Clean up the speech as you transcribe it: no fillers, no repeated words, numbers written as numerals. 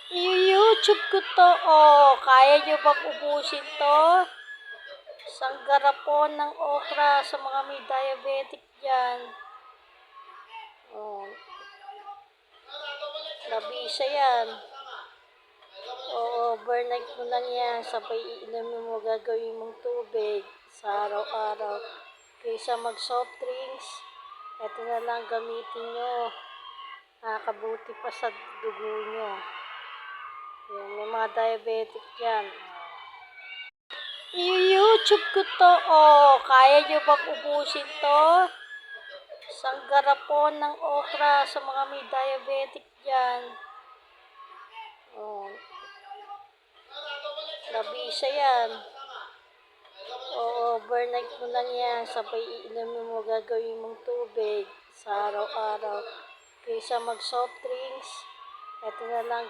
I-YouTube ko 'to, oh. Kaya niyo bang ubusin 'to? Isang garapon ng okra sa mga may diabetic diyan. Oh, labisa yan. Oo, overnight mo lang yan. Sabay iinumin mo, gagawin mong tubig sa araw-araw. Kaysa mag-soft drinks, eto na lang gamitin nyo. Nakakabuti pa sa dugo nyo. Yan, may mga diabetic dyan. I-YouTube ko 'to, oh. Kaya niyo bang ubusin 'to? Isang garapon ng okra sa mga may diabetic diyan. Oh, labisa yan. Oo, overnight mo lang yan. Sabay iinumin mo, gagawin mong tubig sa araw-araw. Kaysa mag-soft drinks, eto na lang